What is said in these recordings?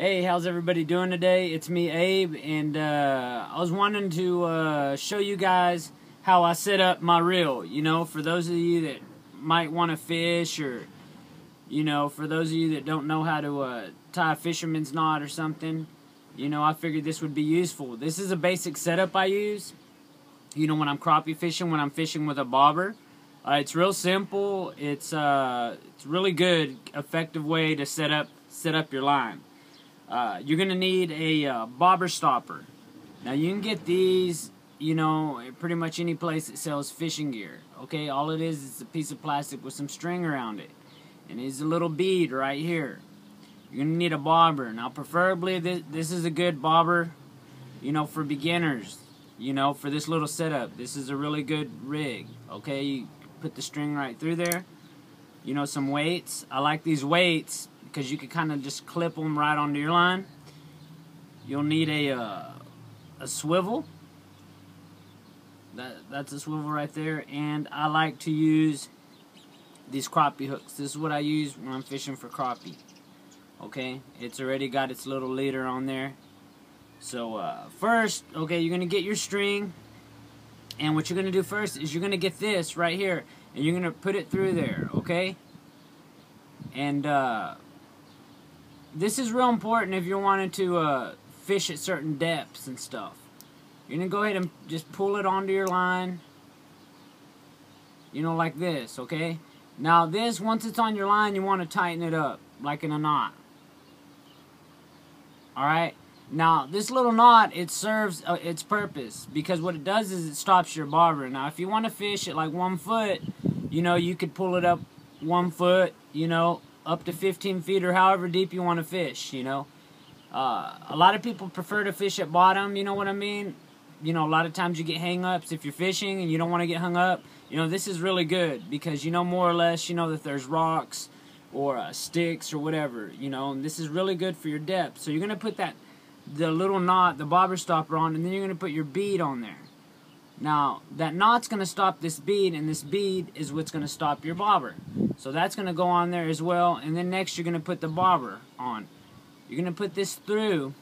Hey, how's everybody doing today? It's me, Abe, and I was wanting to show you guys how I set up my reel. You know, for those of you that might want to fish, or for those of you that don't know how to tie a fisherman's knot or something, I figured this would be useful. This is a basic setup I use. When I'm crappie fishing, when I'm fishing with a bobber. It's real simple. It's really good, effective way to set up your line. You're going to need a bobber stopper. Now you can get these, pretty much any place that sells fishing gear. Okay, all it is a piece of plastic with some string around it. And it's a little bead right here. You're going to need a bobber. Now preferably this is a good bobber, for beginners, for this little setup. This is a really good rig. Okay, you put the string right through there. Some weights. I like these weights because you can kind of just clip them right onto your line. You'll need a swivel. That's a swivel right there. And I like to use these crappie hooks. This is what I use when I'm fishing for crappie. Okay, it's already got its little leader on there. So first, okay, you're gonna get your string, and what you're gonna do first is you're gonna get this right here, and you're gonna put it through there. Okay, and this is real important if you're wanting to fish at certain depths and stuff. You're going to go ahead and just pull it onto your line, like this, okay? Now this, once it's on your line, you want to tighten it up, like in a knot. Alright? Now, this little knot, it serves its purpose, because what it does is it stops your bobber. Now, if you want to fish at like 1 foot, you could pull it up 1 foot, up to 15 feet or however deep you want to fish, A lot of people prefer to fish at bottom, you know what I mean? A lot of times you get hang-ups if you're fishing and you don't want to get hung up. This is really good because more or less, that there's rocks or sticks or whatever, and this is really good for your depth. So you're going to put the little knot, the bobber stopper on, and then you're going to put your bead on there. Now, that knot's going to stop this bead, and this bead is what's going to stop your bobber. So that's going to go on there as well, and then next you're going to put the bobber on. You're going to put this through.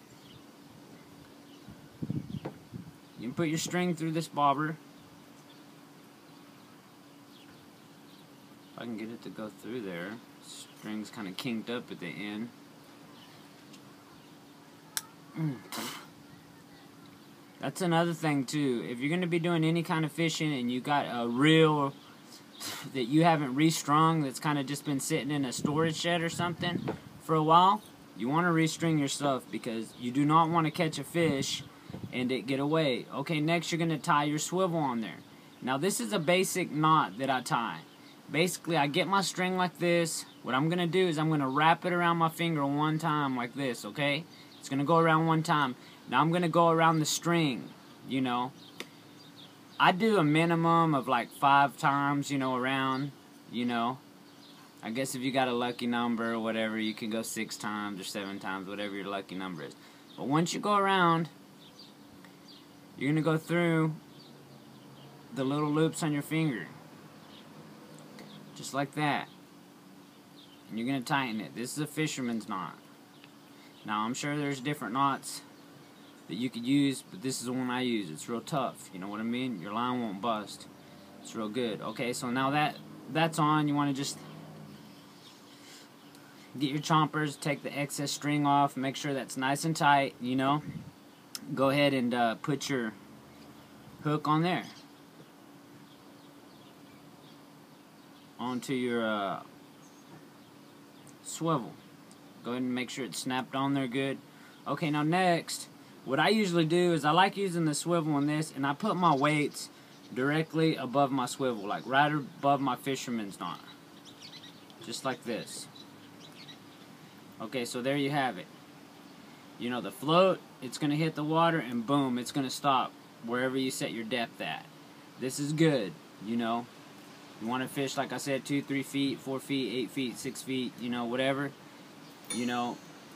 You can put your string through this bobber. If I can get it to go through there. String's kind of kinked up at the end. That's another thing too. If you're going to be doing any kind of fishing and you got a reel that you haven't restrung, that's kind of just been sitting in a storage shed or something for a while, you want to restring your stuff because you do not want to catch a fish and it get away. Okay, next you're going to tie your swivel on there. Now this is a basic knot that I tie. Basically, I get my string like this. What I'm going to do is I'm going to wrap it around my finger one time like this, okay? It's going to go around one time. Now I'm going to go around the string, I do a minimum of like 5 times, around, I guess if you got a lucky number or whatever, you can go 6 times or 7 times, whatever your lucky number is. But once you go around, you're going to go through the little loops on your finger. Just like that. And you're going to tighten it. This is a fisherman's knot. Now, I'm sure there's different knots that you could use, but this is the one I use. It's real tough, you know what I mean? Your line won't bust. It's real good. Okay, so now that's on. You want to just get your chompers, take the excess string off, make sure that's nice and tight, Go ahead and put your hook on there. Onto your swivel. Go ahead and make sure it's snapped on there good. Okay, now next, what I usually do is I like using the swivel on this, and I put my weights directly above my swivel, like right above my fisherman's knot. Just like this. Okay, so there you have it. The float, it's going to hit the water, and boom, it's going to stop wherever you set your depth at. This is good, You want to fish, like I said, 2, 3 feet, 4 feet, 8 feet, 6 feet, whatever.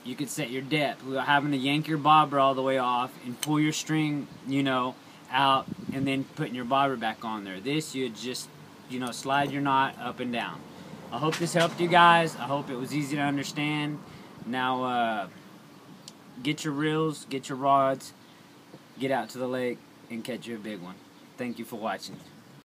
You could set your depth without having to yank your bobber all the way off and pull your string, out and then putting your bobber back on there. This, you just, slide your knot up and down. I hope this helped you guys. I hope it was easy to understand. Now, get your reels, get your rods, get out to the lake, and catch you a big one. Thank you for watching.